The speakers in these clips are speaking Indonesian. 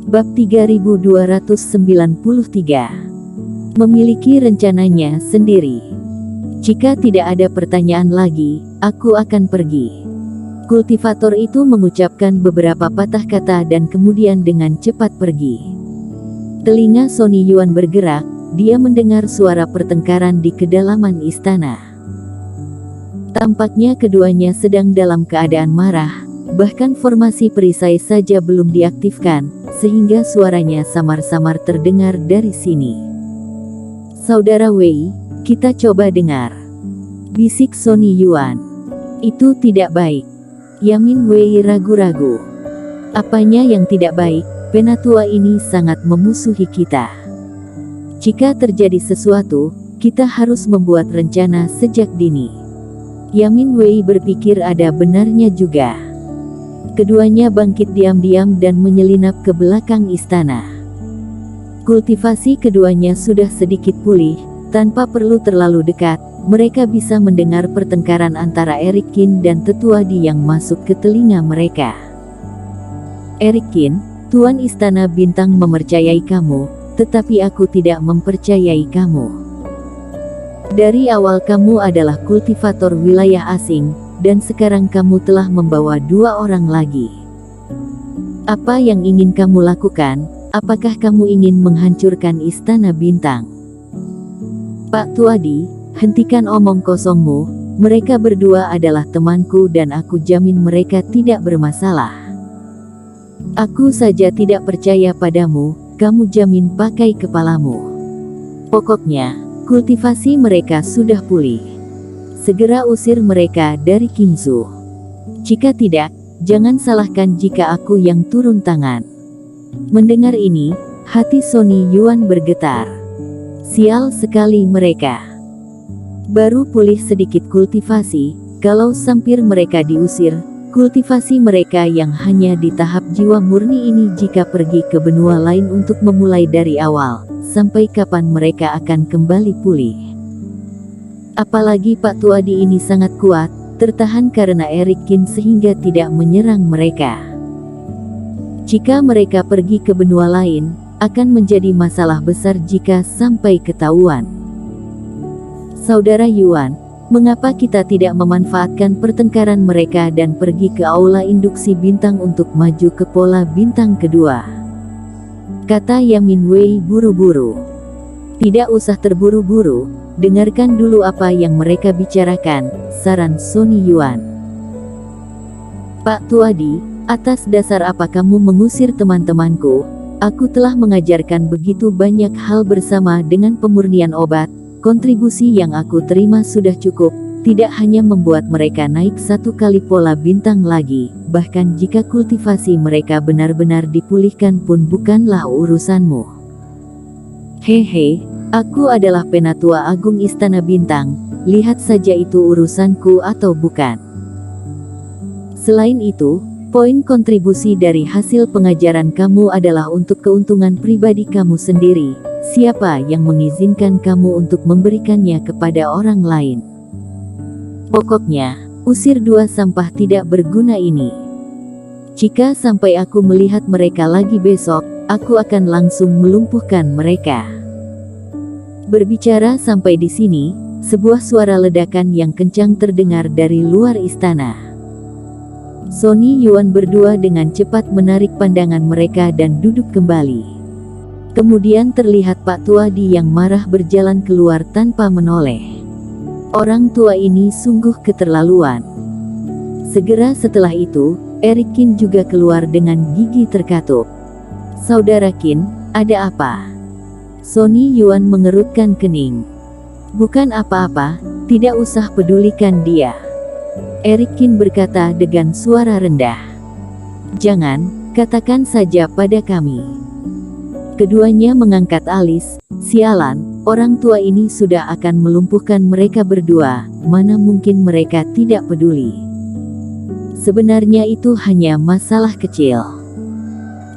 Bab 3293. Memiliki rencananya sendiri. Jika tidak ada pertanyaan lagi, aku akan pergi. Kultivator itu mengucapkan beberapa patah kata dan kemudian dengan cepat pergi. Telinga Sony Yuan bergerak, dia mendengar suara pertengkaran di kedalaman istana. Tampaknya keduanya sedang dalam keadaan marah, bahkan formasi perisai saja belum diaktifkan, sehingga suaranya samar-samar terdengar dari sini. "Saudara Wei, kita coba dengar," bisik Sony Yuan. "Itu tidak baik." Yamin Wei ragu-ragu. "Apanya yang tidak baik? Penatua ini sangat memusuhi kita. Jika terjadi sesuatu, kita harus membuat rencana sejak dini." Yamin Wei berpikir ada benarnya juga. Keduanya bangkit diam-diam dan menyelinap ke belakang istana. Kultivasi keduanya sudah sedikit pulih, tanpa perlu terlalu dekat, mereka bisa mendengar pertengkaran antara Eric Qin dan Tetua Di yang masuk ke telinga mereka. "Eric Qin, Tuan Istana Bintang mempercayai kamu, tetapi aku tidak mempercayai kamu. Dari awal kamu adalah kultivator wilayah asing, dan sekarang kamu telah membawa 2 orang lagi. Apa yang ingin kamu lakukan? Apakah kamu ingin menghancurkan Istana Bintang?" "Pak Tuadi, hentikan omong kosongmu, mereka berdua adalah temanku dan aku jamin mereka tidak bermasalah. Aku saja tidak percaya padamu, kamu jamin pakai kepalamu. Pokoknya, kultivasi mereka sudah pulih. Segera usir mereka dari Qingzhou. Jika tidak, jangan salahkan jika aku yang turun tangan." Mendengar ini, hati Sony Yuan bergetar. Sial sekali mereka. Baru pulih sedikit kultivasi, kalau sampir mereka diusir, kultivasi mereka yang hanya di tahap jiwa murni ini jika pergi ke benua lain untuk memulai dari awal, sampai kapan mereka akan kembali pulih? Apalagi Pak Tuadi ini sangat kuat, tertahan karena Eric Qin sehingga tidak menyerang mereka. Jika mereka pergi ke benua lain, akan menjadi masalah besar jika sampai ketahuan. "Saudara Yuan, mengapa kita tidak memanfaatkan pertengkaran mereka dan pergi ke aula induksi bintang untuk maju ke pola bintang kedua?" kata Yamin Wei buru-buru. "Tidak usah terburu-buru, dengarkan dulu apa yang mereka bicarakan," saran Sony Yuan. "Pak Tuadi, atas dasar apa kamu mengusir teman-temanku? Aku telah mengajarkan begitu banyak hal bersama dengan pemurnian obat, kontribusi yang aku terima sudah cukup, tidak hanya membuat mereka naik 1 kali pola bintang lagi, bahkan jika kultivasi mereka benar-benar dipulihkan pun bukanlah urusanmu. Hehe, aku adalah Penatua Agung Istana Bintang, lihat saja itu urusanku atau bukan. Selain itu, poin kontribusi dari hasil pengajaran kamu adalah untuk keuntungan pribadi kamu sendiri. Siapa yang mengizinkan kamu untuk memberikannya kepada orang lain? Pokoknya, usir 2 sampah tidak berguna ini. Jika sampai aku melihat mereka lagi besok, aku akan langsung melumpuhkan mereka." Berbicara sampai di sini, sebuah suara ledakan yang kencang terdengar dari luar istana. Sony Yuan berdua dengan cepat menarik pandangan mereka dan duduk kembali. Kemudian terlihat Pak Tuadi yang marah berjalan keluar tanpa menoleh. Orang tua ini sungguh keterlaluan. Segera setelah itu, Eric Qin juga keluar dengan gigi terkatup. "Saudara Qin, ada apa?" Sony Yuan mengerutkan kening. "Bukan apa-apa, tidak usah pedulikan dia," Eric Qin berkata dengan suara rendah. "Jangan, katakan saja pada kami." Keduanya mengangkat alis. Sialan, orang tua ini sudah akan melumpuhkan mereka berdua, mana mungkin mereka tidak peduli. Sebenarnya itu hanya masalah kecil.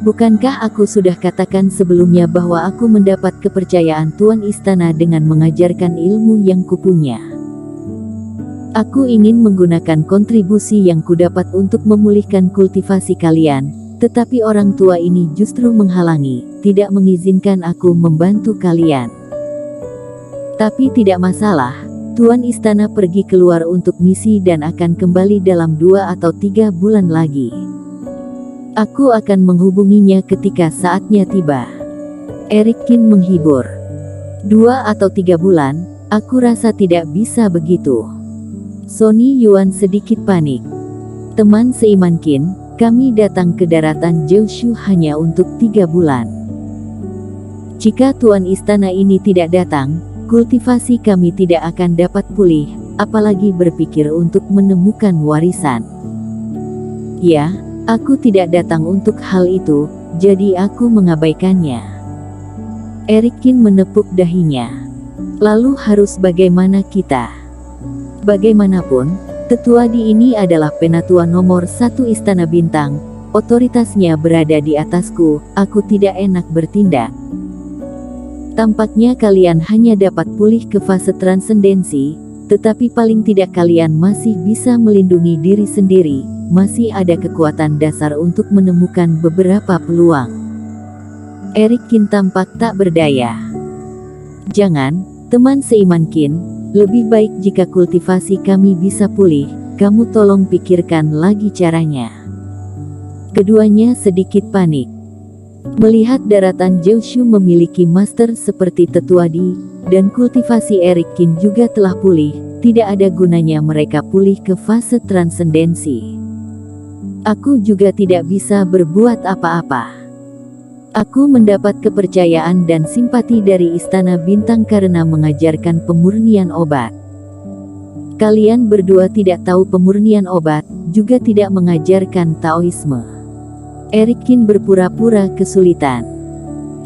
Bukankah aku sudah katakan sebelumnya bahwa aku mendapat kepercayaan Tuan Istana dengan mengajarkan ilmu yang kupunya? Aku ingin menggunakan kontribusi yang kudapat untuk memulihkan kultivasi kalian, tetapi orang tua ini justru menghalangi, tidak mengizinkan aku membantu kalian. Tapi tidak masalah, Tuan Istana pergi keluar untuk misi dan akan kembali dalam 2 atau 3 bulan lagi. Aku akan menghubunginya ketika saatnya tiba. Eric Kin menghibur. 2 atau 3 bulan, aku rasa tidak bisa begitu. Sonny Yuan sedikit panik. Teman seiman Kin, kami datang ke daratan Jiushu hanya untuk 3 bulan. Jika Tuan Istana ini tidak datang, kultivasi kami tidak akan dapat pulih, apalagi berpikir untuk menemukan warisan. Ya, aku tidak datang untuk hal itu, jadi aku mengabaikannya. Eric Kin menepuk dahinya. Lalu harus bagaimana kita? Bagaimanapun, Tetua Di ini adalah penatua nomor 1 Istana Bintang, otoritasnya berada di atasku, aku tidak enak bertindak. Tampaknya kalian hanya dapat pulih ke fase transendensi, tetapi paling tidak kalian masih bisa melindungi diri sendiri, masih ada kekuatan dasar untuk menemukan beberapa peluang. Eric Kin tampak tak berdaya. Jangan, teman seiman Kin, lebih baik jika kultivasi kami bisa pulih, kamu tolong pikirkan lagi caranya. Keduanya sedikit panik. Melihat daratan Jiushu memiliki master seperti Tetua Di, dan kultivasi Eric Kin juga telah pulih, tidak ada gunanya mereka pulih ke fase transendensi. Aku juga tidak bisa berbuat apa-apa. Aku mendapat kepercayaan dan simpati dari Istana Bintang karena mengajarkan pemurnian obat. Kalian berdua tidak tahu pemurnian obat, juga tidak mengajarkan Taoisme. Eric Kin berpura-pura kesulitan.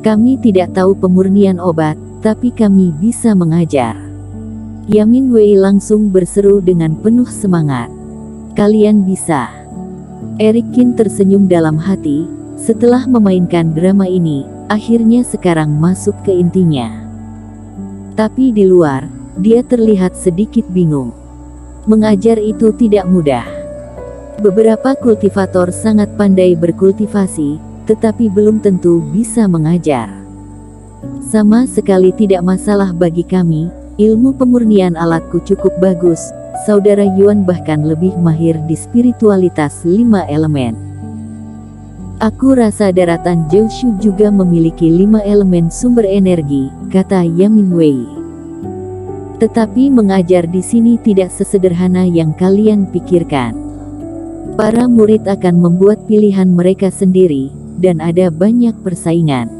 Kami tidak tahu pemurnian obat, tapi kami bisa mengajar. Yamin Wei langsung berseru dengan penuh semangat. Kalian bisa. Eric Kin tersenyum dalam hati, setelah memainkan drama ini, akhirnya sekarang masuk ke intinya. Tapi di luar, dia terlihat sedikit bingung. Mengajar itu tidak mudah. Beberapa kultivator sangat pandai berkultivasi, tetapi belum tentu bisa mengajar. Sama sekali tidak masalah bagi kami, ilmu pemurnian alatku cukup bagus, Saudara Yuan bahkan lebih mahir di spiritualitas 5 elemen. Aku rasa daratan Jiushu juga memiliki 5 elemen sumber energi, kata Yamin Wei. Tetapi mengajar di sini tidak sesederhana yang kalian pikirkan. Para murid akan membuat pilihan mereka sendiri, dan ada banyak persaingan.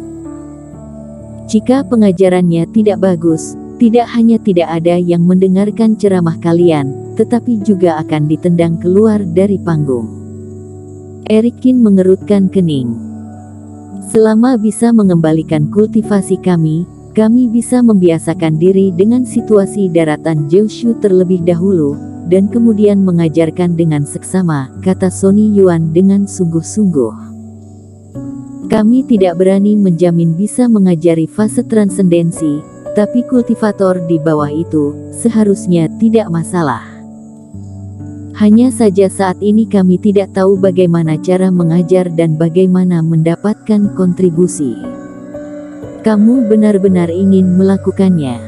Jika pengajarannya tidak bagus, tidak hanya tidak ada yang mendengarkan ceramah kalian, tetapi juga akan ditendang keluar dari panggung. Eric Kin mengerutkan kening. Selama bisa mengembalikan kultivasi kami bisa membiasakan diri dengan situasi daratan Jiushu terlebih dahulu, dan kemudian mengajarkan dengan seksama, kata Sonny Yuan dengan sungguh-sungguh. Kami tidak berani menjamin bisa mengajari fase transendensi, tapi kultivator di bawah itu, seharusnya tidak masalah. Hanya saja saat ini kami tidak tahu bagaimana cara mengajar dan bagaimana mendapatkan kontribusi. Kamu benar-benar ingin melakukannya.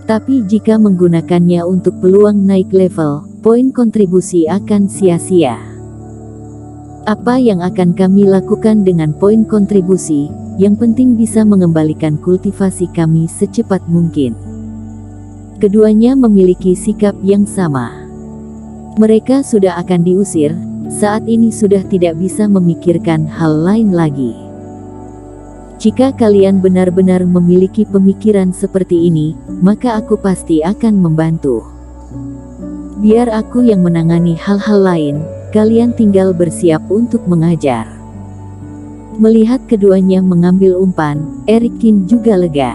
Tapi jika menggunakannya untuk peluang naik level, poin kontribusi akan sia-sia. Apa yang akan kami lakukan dengan poin kontribusi? Yang penting bisa mengembalikan kultivasi kami secepat mungkin. Keduanya memiliki sikap yang sama. Mereka sudah akan diusir, saat ini sudah tidak bisa memikirkan hal lain lagi. Jika kalian benar-benar memiliki pemikiran seperti ini, maka aku pasti akan membantu. Biar aku yang menangani hal-hal lain, kalian tinggal bersiap untuk mengajar. Melihat keduanya mengambil umpan, Eric Kin juga lega.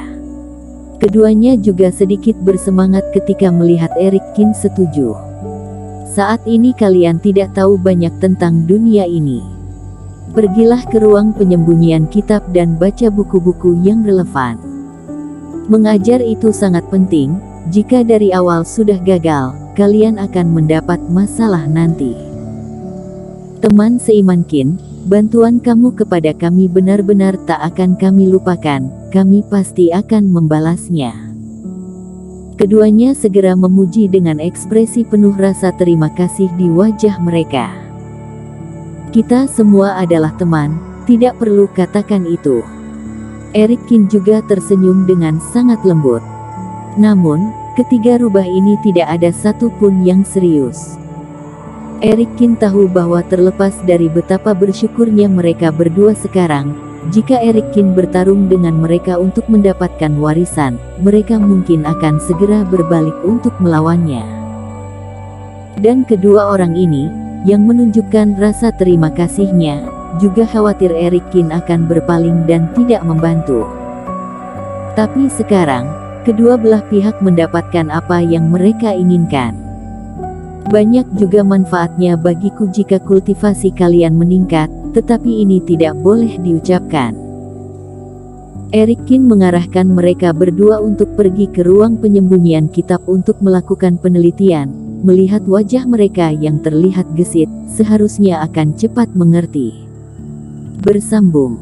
Keduanya juga sedikit bersemangat ketika melihat Eric Kin setuju. Saat ini kalian tidak tahu banyak tentang dunia ini. Pergilah ke ruang penyembunyian kitab dan baca buku-buku yang relevan. Mengajar itu sangat penting, jika dari awal sudah gagal, kalian akan mendapat masalah nanti. Teman seiman Kin, Bantuan kamu kepada kami benar-benar tak akan kami lupakan, kami pasti akan membalasnya. Keduanya segera memuji dengan ekspresi penuh rasa terima kasih di wajah mereka. Kita semua adalah teman, tidak perlu katakan itu. Eric Kin juga tersenyum dengan sangat lembut. Namun, ketiga rubah ini tidak ada satupun yang serius. Eric Kin tahu bahwa terlepas dari betapa bersyukurnya mereka berdua sekarang, jika Eric Kin bertarung dengan mereka untuk mendapatkan warisan, mereka mungkin akan segera berbalik untuk melawannya. Dan kedua orang ini, yang menunjukkan rasa terima kasihnya, juga khawatir Eric Kin akan berpaling dan tidak membantu. Tapi sekarang, kedua belah pihak mendapatkan apa yang mereka inginkan. Banyak juga manfaatnya bagiku jika kultivasi kalian meningkat, tetapi ini tidak boleh diucapkan. Eric Kin mengarahkan mereka berdua untuk pergi ke ruang penyembunyian kitab untuk melakukan penelitian. Melihat wajah mereka yang terlihat gesit, seharusnya akan cepat mengerti. Bersambung.